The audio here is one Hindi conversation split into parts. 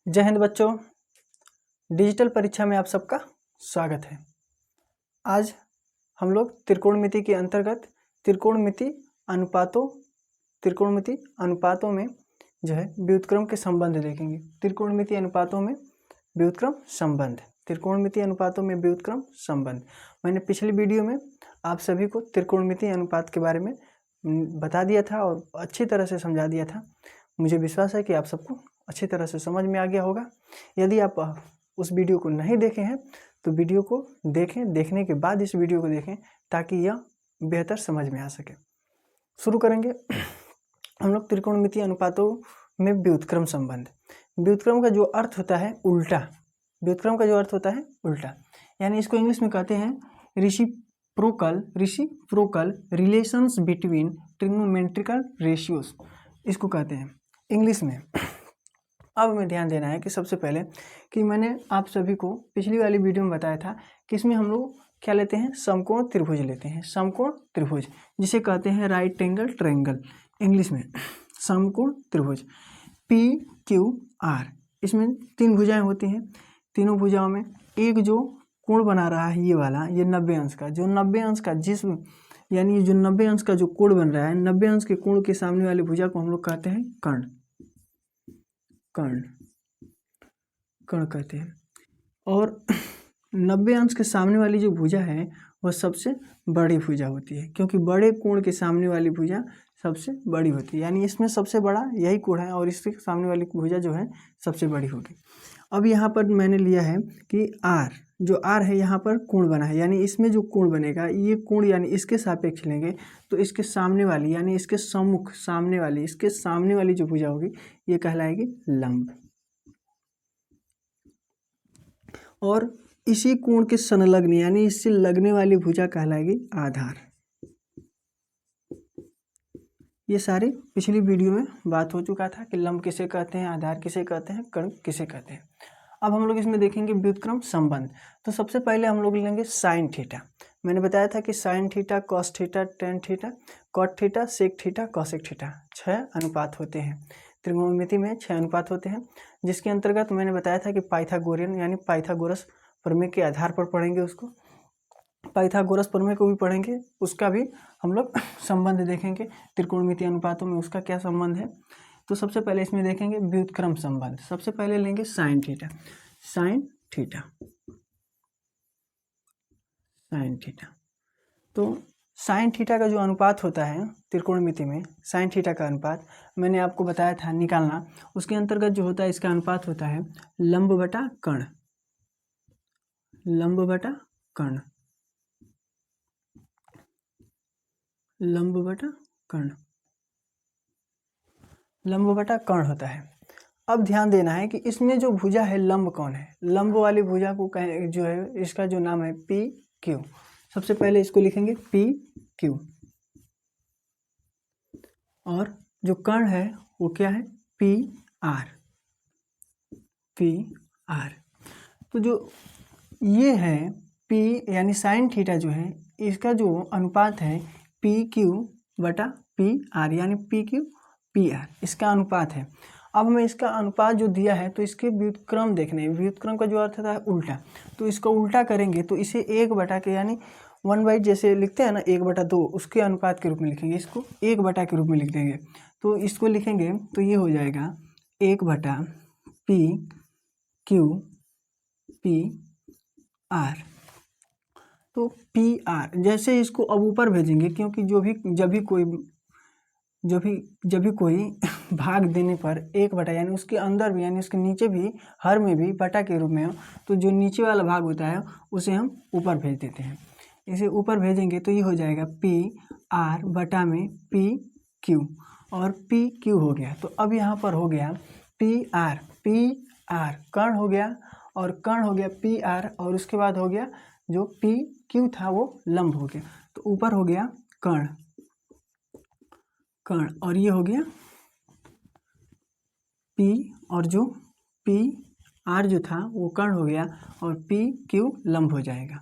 जय हिंद बच्चों। डिजिटल परीक्षा में आप सबका स्वागत है। आज हम लोग त्रिकोणमिति के अंतर्गत त्रिकोणमिति अनुपातों में जो है व्युत्क्रम के संबंध देखेंगे। त्रिकोणमिति अनुपातों में व्युत्क्रम संबंध। मैंने पिछली वीडियो में आप सभी को त्रिकोणमिति अनुपात के बारे में बता दिया था और अच्छी तरह से समझा दिया था। मुझे विश्वास है कि आप सबको अच्छी तरह से समझ में आ गया होगा। यदि आप उस वीडियो को नहीं देखे हैं तो वीडियो को देखें, देखने के बाद इस वीडियो को देखें ताकि यह बेहतर समझ में आ सके। शुरू करेंगे हम लोग त्रिकोणमिति अनुपातों में व्युत्क्रम संबंध। व्युत्क्रम का जो अर्थ होता है उल्टा, व्युत्क्रम का जो अर्थ होता है उल्टा, यानी इसको इंग्लिश में कहते हैं reciprocal relations between trigonometrical ratios, इसको कहते हैं इंग्लिश में। अब हमें ध्यान देना है कि सबसे पहले कि मैंने आप सभी को पिछली वाली वीडियो में बताया था कि इसमें हम लोग क्या लेते हैं, समकोण त्रिभुज लेते हैं। समकोण त्रिभुज जिसे कहते हैं राइट एंगल ट्रायंगल, इंग्लिश में समकोण त्रिभुज PQR। इसमें 3 भुजाएं होती हैं। तीनों भुजाओं में एक जो कोण बना रहा है ये वाला, ये 90 अंश का, जो 90 अंश का जिसम यानी जो 90 अंश का जो कोण बन रहा है, 90 अंश के कोण के सामने वाली भुजा को हम लोग कहते हैं कर्ण कहते हैं। और 90 अंश के सामने वाली जो भुजा है वह सबसे बड़ी भुजा होती है, क्योंकि बड़े कोण के सामने वाली भुजा सबसे बड़ी होती है। यानी इसमें सबसे बड़ा यही कोण है और इसके सामने वाली भुजा जो है सबसे बड़ी होगी। अब यहाँ पर मैंने लिया है कि R, जो R है यहाँ पर कोण बना है, यानी इसमें जो कोण बनेगा ये कोण यानी इसके सापेक्ष लेंगे तो इसके सामने वाली यानी इसके सम्मुख सामने वाली, इसके सामने वाली जो भुजा होगी ये कहलाएगी लंब। और इसी कोण के संलग्न यानी इससे लगने वाली भुजा कहलाएगी आधार। ये सारी पिछली वीडियो में बात हो चुका था कि लंब किसे कहते हैं, आधार किसे कहते हैं, कर्ण किसे कहते हैं। अब हम लोग इसमें देखेंगे व्युत्क्रम संबंध। तो सबसे पहले हम लोग लेंगे साइन थीटा। मैंने बताया था कि sine theta, cos theta, tan theta, cot theta, sec theta, cosec theta 6 अनुपात होते हैं। त्रिकोणमिति में 6 अनुपात होते हैं, जिसके अंतर्गत मैंने बताया था कि पाइथागोरियन यानी पाइथागोरस प्रमेय के आधार पर पढ़ेंगे उसको। पाइथागोरस प्रमेय को भी पढ़ेंगे, उसका भी हम लोग संबंध देखेंगे। त्रिकोणमिति अनुपातों में उसका क्या संबंध है। तो सबसे पहले इसमें देखेंगे व्युत्क्रम संबंध। सबसे पहले लेंगे साइन थीटा। तो साइन थीटा का जो अनुपात होता है त्रिकोणमिति में, साइन थीटा का अनुपात मैंने आपको बताया था निकालना। उसके अंतर्गत जो होता है इसका अनुपात होता है लंब बटा कर्ण। लंब बटा कर्ण होता है। अब ध्यान देना है कि इसमें जो भुजा है लंब कौन है। लंब वाली भुजा को जो है इसका जो नाम है PQ। सबसे पहले इसको लिखेंगे PQ। और जो कर्ण है वो क्या है PR। तो जो ये है P यानी साइन थीटा जो है इसका जो अनुपात है PQ बटा PR, यानी PQ/PR इसका अनुपात है। अब हमें इसका अनुपात जो दिया है तो इसके व्युत्क्रम देखने हैं। व्युत्क्रम का जो अर्थ होता है उल्टा, तो इसको उल्टा करेंगे तो इसे 1 बटा के यानी 1/, जैसे लिखते हैं ना 1/2, उसके अनुपात के रूप में लिखेंगे। इसको 1 बटा के रूप में लिख देंगे। तो इसको लिखेंगे तो ये हो जाएगा 1 बटा PQ/PR। तो PR जैसे इसको अब ऊपर भेजेंगे, क्योंकि जब भी कोई भाग देने पर 1 बटा यानी उसके अंदर भी यानी उसके नीचे भी हर में भी बटा के रूप में हो, तो जो नीचे वाला भाग होता है उसे हम ऊपर भेज देते हैं। इसे ऊपर भेजेंगे तो ये हो जाएगा PR बटा में PQ, और PQ हो गया। तो अब यहाँ पर हो गया PR कर्ण हो गया, और कर्ण हो गया PR, और उसके बाद हो गया जो PQ था वो लंब हो गया। तो ऊपर हो गया कर्ण, और ये हो गया P, और जो PR जो था वो कर्ण हो गया, और PQ लंब हो जाएगा,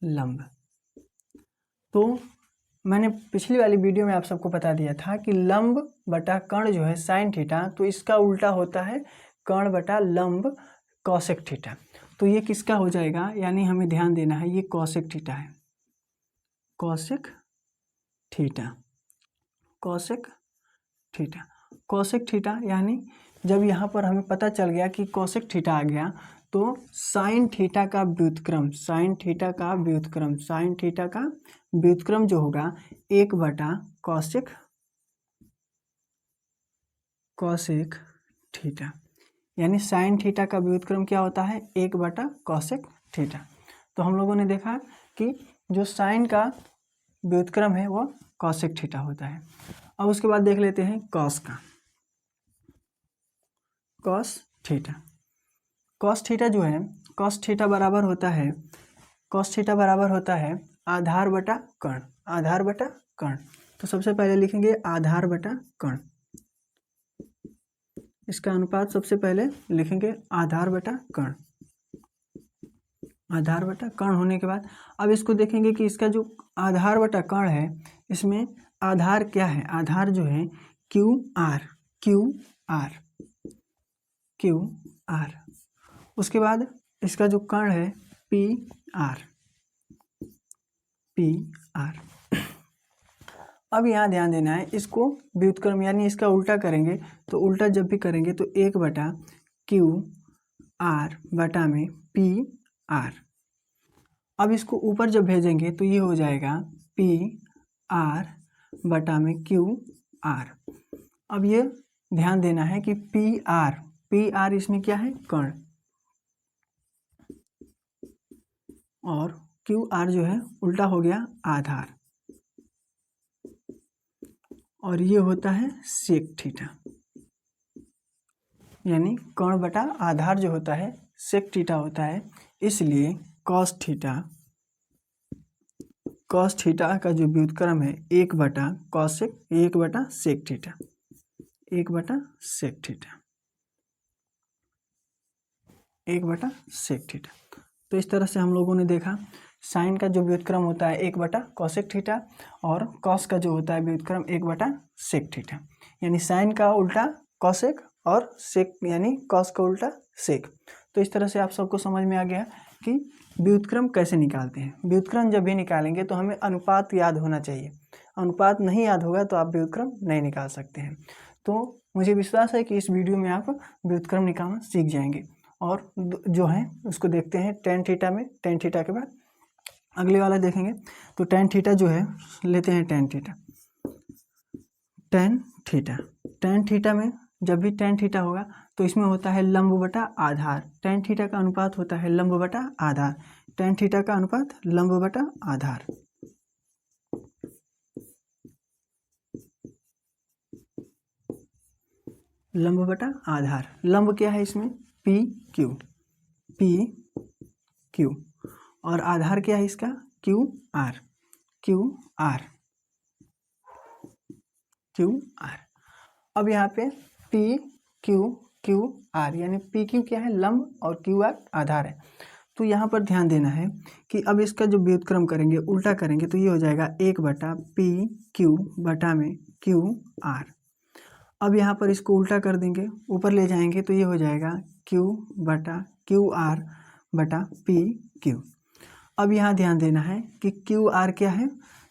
लंब। तो मैंने पिछली वाली वीडियो में आप सबको बता दिया था कि लंब बटा कर्ण जो है साइन थीटा, तो इसका उल्टा होता है कर्ण बटा लंब कॉसेक थीटा। तो ये किसका हो जाएगा, यानी हमें ध्यान देना है, ये कॉसेक थीटा है, cosec theta, cosec theta, cosec theta. यानी जब यहाँ पर हमें पता चल गया कि कॉसेक थीटा आ गया, तो साइन थीटा का व्युत्क्रम, साइन थीटा का व्युत्क्रम, साइन थीटा का व्युत्क्रम जो होगा 1 बटा कॉसेक, कॉसेक थीटा। यानी साइन थीटा का व्युत्क्रम क्या होता है, 1 बटा कॉसेक थीटा। तो हम लोगों ने देखा कि जो साइन का व्युत्क्रम है वो कॉसेक थीटा होता है। अब उसके बाद देख लेते हैं कॉस का, कॉस थीटा। कॉस थीटा जो है, कॉस थीटा बराबर होता है, कॉस थीटा बराबर होता है आधार बटा कर्ण, आधार बटा कर्ण। तो सबसे पहले लिखेंगे आधार बटा कर्ण, इसका अनुपात सबसे पहले लिखेंगे आधार बटा कर्ण, आधार बटा कर्ण होने के बाद अब इसको देखेंगे कि इसका जो आधार बटा कर्ण है, इसमें आधार क्या है, आधार जो है Q R, Q R, Q R. उसके बाद इसका जो कर्ण है पी आर, पी आर। अब यहाँ ध्यान देना है, इसको व्युत्क्रम यानी इसका उल्टा करेंगे, तो उल्टा जब भी करेंगे तो 1 बटा क्यू आर बटा में पी आर। अब इसको ऊपर जब भेजेंगे तो ये हो जाएगा पी आर बटा में क्यू आर। अब ये ध्यान देना है कि पी आर इसमें क्या है, कर्ण, और क्यू आर जो है उल्टा हो गया आधार, और ये होता है सेक थीटा। यानी कर्ण बटा आधार जो होता है सेक थीटा होता है, इसलिए कॉस थीटा, कॉस थीटा का जो व्युत्क्रम है 1 बटा कॉसेक, 1 बटा सेक थीटा, 1 बटा सेक थीटा, 1 बटा सेक थीटा। तो इस तरह से हम लोगों ने देखा साइन का जो व्युत्क्रम होता है 1 बटा कॉसेक थीटा, और कॉस का जो होता है व्युत्क्रम 1 बटा सेक थीटा। यानी साइन का उल्टा कॉसेक और सेक यानी कॉस का उल्टा सेक। तो इस तरह से आप सबको समझ में आ गया कि व्युत्क्रम कैसे निकालते हैं। व्युत्क्रम जब भी निकालेंगे तो हमें अनुपात याद होना चाहिए, अनुपात नहीं याद होगा तो आप व्युत्क्रम नहीं निकाल सकते हैं। तो मुझे विश्वास है कि इस वीडियो में आप व्युत्क्रम निकालना सीख जाएंगे। और जो है उसको देखते हैं टेन थीटा में, टेन थीटा के बाद अगले वाला देखेंगे। तो टेन थीटा जो है लेते हैं, tan theta, tan theta, tan theta में जब भी टेन थीटा होगा तो इसमें होता है लंब बटा आधार, टेन थीटा का अनुपात होता है लंब बटा आधार, टेन थीटा का अनुपात लंब बटा आधार। लंब बटा आधार, लंब क्या है इसमें पी क्यू, पी क्यू, और आधार क्या है इसका Q R, Q R, Q R. अब यहाँ पे पी क्यू आर, यानी पी क्यू क्या है लंब और क्यू आर आधार है। तो यहाँ पर ध्यान देना है कि अब इसका जो व्युत्क्रम करेंगे उल्टा करेंगे तो ये हो जाएगा 1 बटा पी क्यू बटा में क्यू आर। अब यहाँ पर इसको उल्टा कर देंगे, ऊपर ले जाएंगे तो ये हो जाएगा क्यू बटा क्यू आर बटा पी क्यू। अब यहाँ ध्यान देना है कि क्यू आर क्या है,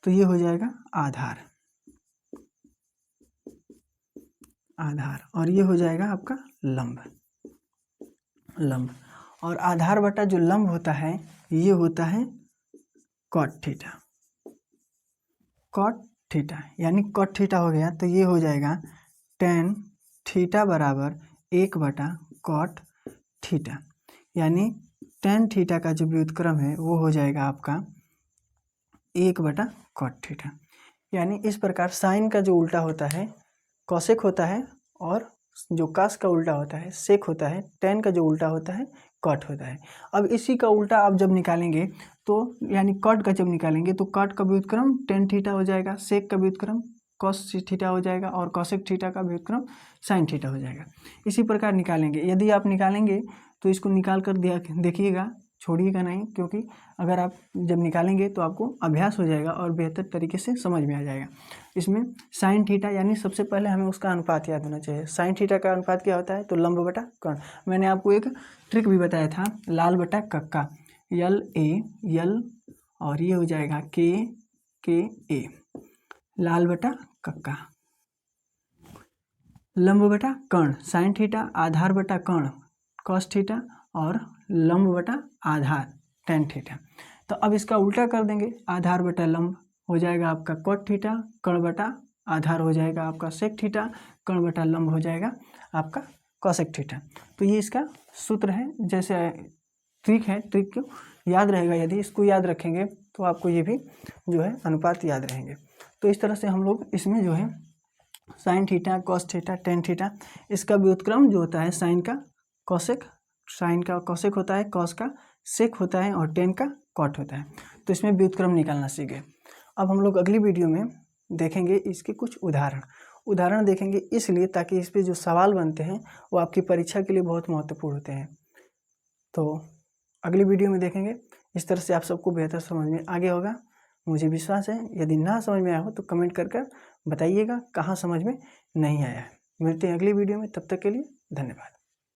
तो ये हो जाएगा आधार, आधार, और ये हो जाएगा आपका लंब, लंब। और आधार बटा जो लंब होता है ये होता है कॉट थीटा, कॉट थीटा, यानी कॉट थीटा हो गया तो ये हो जाएगा टेन थीटा बराबर 1 बटा कॉट थीटा। यानी टेन थीटा का जो व्युत्क्रम है वो हो जाएगा आपका 1 बटा कॉट थीटा। यानी इस प्रकार साइन का जो उल्टा होता है कॉसेक होता है, और जो कास का उल्टा होता है सेक होता है, टेन का जो उल्टा होता है कॉट होता है। अब इसी का उल्टा आप जब निकालेंगे तो यानी कॉट का जब निकालेंगे तो कॉट का व्युत्क्रम टेन थीटा हो जाएगा, सेक का व्युत्क्रम कॉस थीटा हो जाएगा, और कॉसेक थीटा का व्युत्क्रम साइन थीटा हो जाएगा। इसी प्रकार निकालेंगे, यदि आप निकालेंगे तो इसको निकाल कर देखिएगा छोड़िएगा नहीं, क्योंकि अगर आप जब निकालेंगे तो आपको अभ्यास हो जाएगा और बेहतर तरीके से समझ में आ जाएगा। इसमें साइन थीटा यानी सबसे पहले हमें उसका अनुपात याद होना चाहिए। साइन थीटा का अनुपात क्या होता है? तो लंब बटा कर्ण। मैंने आपको एक ट्रिक भी बताया था, लाल बटा कक्का, LA और ये हो जाएगा KA, लाल बटा कक्का। लंब बटा कर्ण, साइन थीटा, आधार बटा कर्ण कॉस थीटा और लंब बटा आधार टेन थीटा। तो अब इसका उल्टा कर देंगे, आधार बटा लंब हो जाएगा आपका कॉट थीटा, कर्ण बटा आधार हो जाएगा आपका सेक थीटा, कर्ण बटा लंब हो जाएगा आपका कॉसेक थीटा। तो ये इसका सूत्र है। जैसे ट्रिक है, ट्रिक को याद रहेगा, यदि इसको याद रखेंगे तो आपको ये भी जो है अनुपात याद रहेंगे। तो इस तरह से हम लोग इसमें जो है sign theta, cos theta, tan theta, इसका व्युत्क्रम जो होता है साइन का कॉसेक, साइन का कॉसेक होता है, कॉस का सेक होता है और टेन का कॉट होता है। तो इसमें व्युत्क्रम निकालना सीखे। अब हम लोग अगली वीडियो में देखेंगे इसके कुछ उदाहरण देखेंगे, इसलिए ताकि इस पे जो सवाल बनते हैं वो आपकी परीक्षा के लिए बहुत महत्वपूर्ण होते हैं। तो अगली वीडियो में देखेंगे। इस तरह से आप सबको बेहतर समझ में आ गया होगा, मुझे विश्वास है। यदि ना समझ में आया हो तो कमेंट कर बताइएगा कहाँ समझ में नहीं आया है। मिलते हैं अगली वीडियो में, तब तक के लिए धन्यवाद।